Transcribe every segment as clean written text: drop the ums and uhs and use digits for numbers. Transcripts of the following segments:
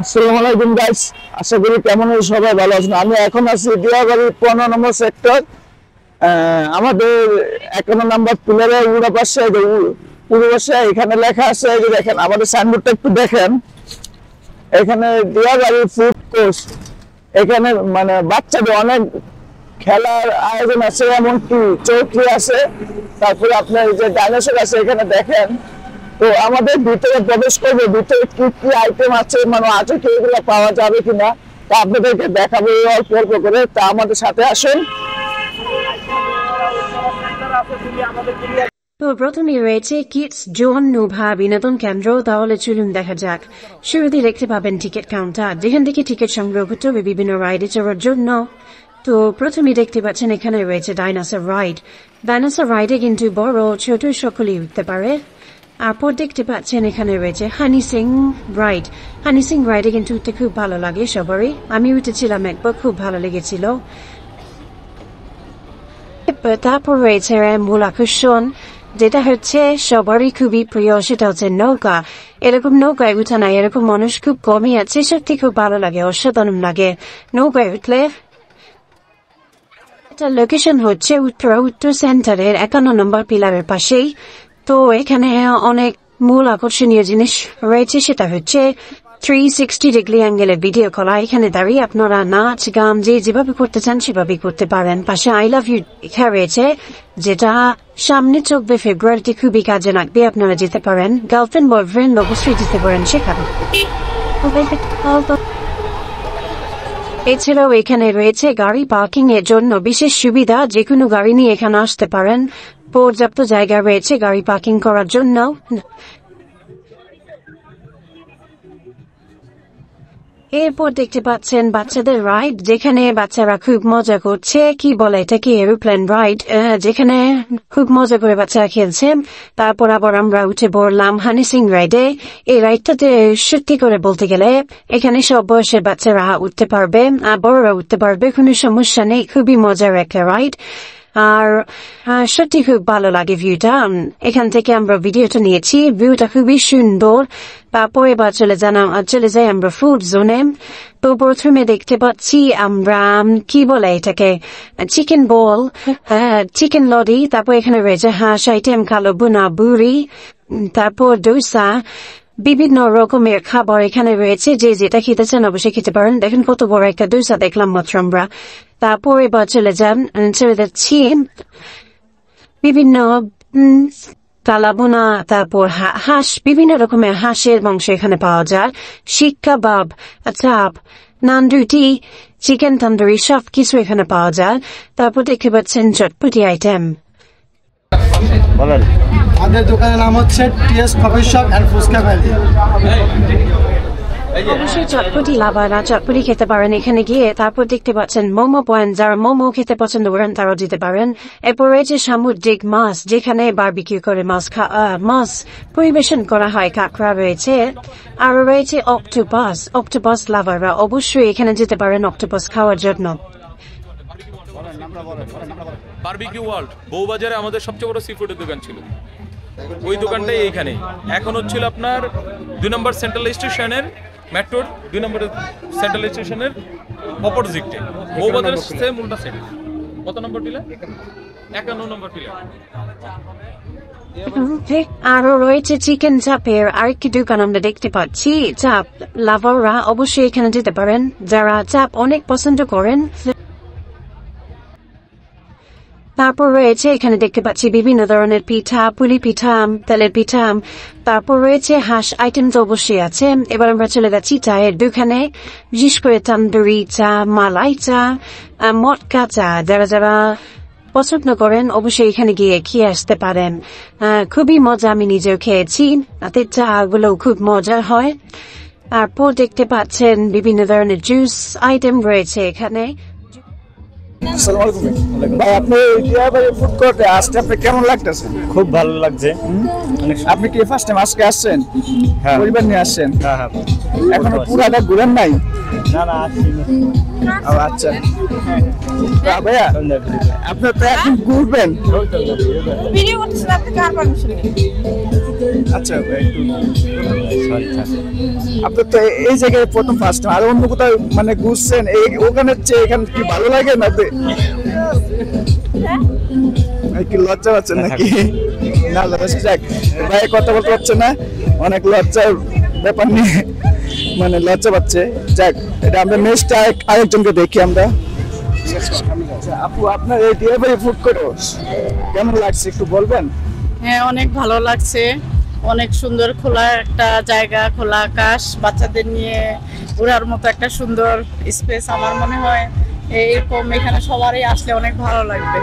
আসসালামু আলাইকুম গাইস, আশা করি কেমন আছেন সবাই ভালো আছেন। আমি এখন আছি দিয়াবাড়ি 15 নম্বর সেক্টর। আমাদের 51 নম্বর পিলারের উড়া পাশে পূর্ব পাশে এখানে লেখা আছে, এই যে দেখেন আমাদের সাইনবোর্ডটা একটু দেখেন। এখানে দিয়াবাড়ি ফুড কোর্স, এখানে মানে বাচ্চাদের অনেক খেলার আয়োজন আছে, এমনকি চৌকি আছে, তারপরে আপনার যে ডাইনোসর আছে এখানে দেখেন। তো আমাদের ভিতরে প্রবেশ করবে, ভিতরে কি কি আইটেম আছে মানে আছে কি, এগুলো পাওয়া যাবে কিনা তা আপনাদেরকে দেখাবো অল্প অল্প করে। তা আমাদের সাথে আসুন। তো প্রথমে রয়েছে কিডস জোন নোভা বিনোদন কেন্দ্র। তাহলে চলুন দেখা যাক। শুরুতে দেখতে পাবেন টিকিট কাউন্টার, যেখান থেকে টিকিট সংগ্রহ করতে হবে বিভিন্ন রাইডে চড়ার জন্য। তো প্রথমে দেখতে পাচ্ছেন এখানে রয়েছে ডাইনোসর রাইড। ডাইনোসর রাইডে কিন্তু বড় ছোট সকলেই উঠতে পারে। তারপর দেখতে পাচ্ছেন এখানে রয়েছে হানি সিং রাইড। হানি সিং রাইডে কিন্তু উঠতে খুব ভালো লাগে সবারই। আমি উঠেছিলাম একবার, খুব ভালো লেগেছিল। তারপর রয়েছে মূল আকর্ষণ, যেটা হচ্ছে সবারই খুবই প্রিয়, সেটা হচ্ছে নৌকা। এরকম নৌকায় উঠা নাই, এরকম মানুষ খুব কমই আছে। সত্যি খুব ভালো লাগে, অসাধারণ লাগে নৌকায় উঠলে। এটা লোকেশন হচ্ছে উত্তর সেন্টারের 51 নম্বর পিলারের পাশেই। তো এখানে অনেক মূল আকর্ষণীয় জিনিস রয়েছে, সেটা হচ্ছে 360 ডিগ্রি অ্যাঙ্গেলের ভিডিও করা। এখানে দাঁড়িয়ে আপনারা নাচ গান যেভাবে করতে চান সেভাবে করতে পারেন। পাশে আই লাভ ইউ লেখা রয়েছে, যেটা সামনে 14 ফেব্রুয়ারিতে খুবই কাজে লাগবে। আপনারা যেতে পারেন, গার্লফ্রেন্ড বয়ফ্রেন্ড অবশ্যই যেতে পারেন সেখানে। এছাড়াও এখানে রয়েছে গাড়ি পার্কিং এর জন্য বিশেষ সুবিধা, যে কোনো গাড়ি নিয়ে এখানে আসতে পারেন। পর্যাপ্ত জায়গা রয়েছে গাড়ি পার্কিং করার জন্য। এরপর দেখতে পাচ্ছেন বাচ্চাদের রাইড, যেখানে বাচ্চারা খুব মজা করছে। কি বলে এটাকে, এরোপ্লেন রাইড, যেখানে খুব মজা করে বাচ্চারা খেলছে। তারপর আবার আমরা উঠে পড়লাম হানি সিং রাইডে। এই রাইডটাতে সত্যি করে বলতে গেলে এখানে সব বয়সের বাচ্চারা উঠতে পারবে, বড়রা উঠতে পারবে, কোনো সমস্যা নেই। খুবই মজার একটা রাইড, আর সত্যি খুব ভালো লাগে ভিউটা। এখান থেকে আমরা ভিডিওটা নিয়েছি, ভিউটা খুবই সুন্দর। তারপরে এবার চলে যাই আমরা ফুড জোনে। তো প্রথমে দেখতে পাচ্ছি আমরা কি বলে এটাকে, চিকেন বল, চিকেন লডি। তারপর এখানে রয়েছে হাঁস আইটেম, কালো বুনা বুড়ি, তারপর ডোসা, বিভিন্ন রকমের খাবার এখানে রয়েছে। যে যেটা খেতে চান অবশ্যই খেতে পারেন। দেখেন কত বড় একটা ডোসা দেখলাম মাত্র আমরা। তারপর এবার চলে যাচ্ছি বিভিন্ন কালাবোনা, তারপর হাঁস, বিভিন্ন রকমের হাঁসের মাংস এখানে পাওয়া যায়। শিক কাবাব, চাপ, নান রুটি, চিকেন তন্দুরি, সব কিছু এখানে পাওয়া যায়। তারপর দেখতে পাচ্ছেন চটপটি আইটেম। আমাদের দোকানের নাম হচ্ছে TS coffee shop and Phuchka valley. অবশ্যই চটপটি লাভারা চটপটি খেতে পারেন এখানে গিয়ে। তারপর দেখতে পাচ্ছেন মোমো পয়েন্ট, যারা মোমো খেতে পছন্দ করেন তারাও দিতে পারেন। এরপর রয়েছে সামুদ্রিক মাছ, যেখানে বারবিকিউ করে মাছ পরিবেশন করা হয়। কাঁকড়া রয়েছে, আরো রয়েছে অক্টোপাস লাভাররা অবশ্যই এখানে যেতে পারেন অক্টোপাস খাওয়ার জন্য। বারবিকিউ ওয়ার্ল্ড বউবাজারে আমাদের সবচেয়ে বড় সি ফুডের দোকান ছিল, ওই দোকানটাই এইখানে। এখন হচ্ছিল আপনার 2 নম্বর সেন্ট্রাল স্টেশনের, মেট্রোর 2 নম্বর সেন্ট্রাল স্টেশনের অপোজিটে বউবাজারের সেম উল্টা সাইড। কত নম্বর পিলার? 51 নম্বর পিলার। আরো রয়েছে চিকেন চাপের আরেকটি দোকান আমরা দেখতে পাচ্ছি। চাপ লাভাররা অবশ্যই এখানে যেতে পারেন, যারা চাপ অনেক পছন্দ করেন। তারপর রয়েছে এখানে দেখতে পাচ্ছি বিভিন্ন ধরনের পিঠা, পুলি পিঠা, তেলের পিঠা। তারপর রয়েছে হাঁস আইটেম তো অবশ্যই আছে। এবার আমরা চলে যাচ্ছি চায়ের দোকানে, বিশেষ করে তন্দুরি চা, মালাই চা, মটকা চা। যারা পছন্দ করেন অবশ্যই এখানে গিয়ে খেয়ে আসতে পারেন। খুবই মজা, আমি নিজেও খেয়েছি। তাদের চা গুলো খুব মজার হয়। তারপর দেখতে পাচ্ছেন বিভিন্ন ধরনের জুস আইটেম রয়েছে এখানে। আসসালামু আলাইকুম ভাই, আপনি দিয়াবাড়ি ফুড কোর্টে আসতে আপনি কেমন লাগতেছে? খুব ভালো লাগছে। আপনি কি ফার্স্ট টাইম আজকে আসছেন? হ্যাঁ। পরিবার নিয়ে আসছেন? হ্যাঁ হ্যাঁ। এখনো পুরাটা ঘুরেন নাই? না না, আসছি না। ও আচ্ছা ভাইয়া, আপনি তো এখন ঘুরবেন, ভিডিও করতেছেন, আপনি কার পারমিশন নেই? আচ্ছা একটু আপনার তো এই জায়গায় প্রথম ফার্স্ট টাইম, আর অন্য কোথাও মানে ঘুরছেন এই ওখানের চেয়ে এখানে কি ভালো লাগে না? কি লজ্জা পাচ্ছেন নাকি? না লজ্জা, যাক ভাই কথা বলতে পারছে না, অনেক লজ্জার ব্যাপার নিয়ে মানে লজ্জা পাচ্ছে। যাক এটা আমরা নেক্সট আরেকজনকে দেখি আমরা। আপু আপনার এই ডিআইওয়াই ফুড কোর্ট কেমন লাগছে একটু বলবেন? হ্যাঁ, অনেক ভালো লাগছে। অনেক সুন্দর খোলা একটা জায়গা, খোলা আকাশ, বাচ্চাদের নিয়ে ঘোরার মতো একটা সুন্দর স্পেস। আমার মনে হয় এরকম এখানে সবারই আসলে অনেক ভালো লাগবে।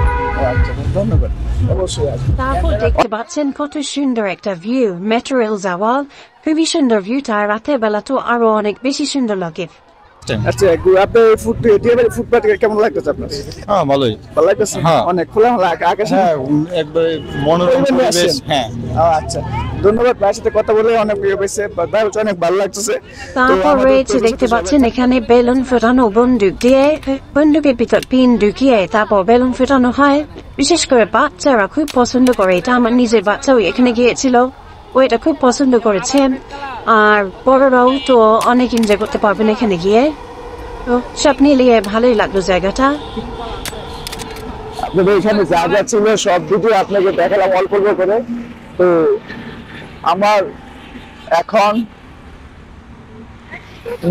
আচ্ছা ধন্যবাদ, অবশ্যই আসবো। তারপর দেখতে পাচ্ছেন কত সুন্দর একটা ভিউ, মেট্রো রেল যাওয়ার খুবই সুন্দর ভিউটা, রাতের বেলা তো আরো অনেক বেশি সুন্দর লাগে। আচ্ছা আপনার ফুড ডিআইওয়াই ফুড পার্ক কেমন লাগতেছে আপনার? হ্যাঁ ভালোই। ভালো লাগতেছে? হ্যাঁ। অনেক খোলামেলা আকাশ। হ্যাঁ একবারে মনোরম পরিবেশ। হ্যাঁ আচ্ছা ধন্যবাদ, ভাইয়ের সাথে কথা বলে অনেক ইয়ে হয়েছে, ভাই হচ্ছে অনেক ভালো লাগতেছে। তারপর রয়েছে দেখতে পাচ্ছেন এখানে বেলুন ফোটানো, বন্দুক দিয়ে বন্দুকের ভিতর পিন ঢুকিয়ে তারপর বেলুন ফোটানো হয়। বিশেষ করে বাচ্চারা খুব পছন্দ করে এটা, আমার নিজের বাচ্চাও এখানে গিয়েছিল, ও এটা খুব পছন্দ করেছে। আর বড়রাও তো অনেক এনজয় করতে পারবেন এখানে গিয়ে। তো সব মিলিয়ে ভালোই লাগলো জায়গাটা। আপনাদের এখানে যা যা ছিল সব ভিডিও আপনাকে দেখালাম অল্প অল্প করে। তো আমার এখন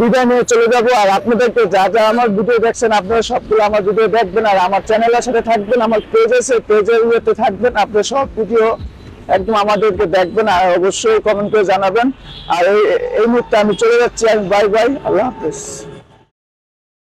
বিদায় নিয়ে চলে যাবো, আর আপনাদেরকে যা যা আমার ভিডিও দেখছেন আপনারা সবগুলো আমার ভিডিও দেখবেন, আর আমার চ্যানেলের সাথে থাকবেন, আমার পেজ আছে পেজের ইয়েতে থাকবেন, আপনারা সব ভিডিও একদম আমাদেরকে দেখবেন, আর অবশ্যই কমেন্ট করে জানাবেন। আর এই মুহূর্তে আমি চলে যাচ্ছি, বাই বাই, আল্লাহ হাফেজ।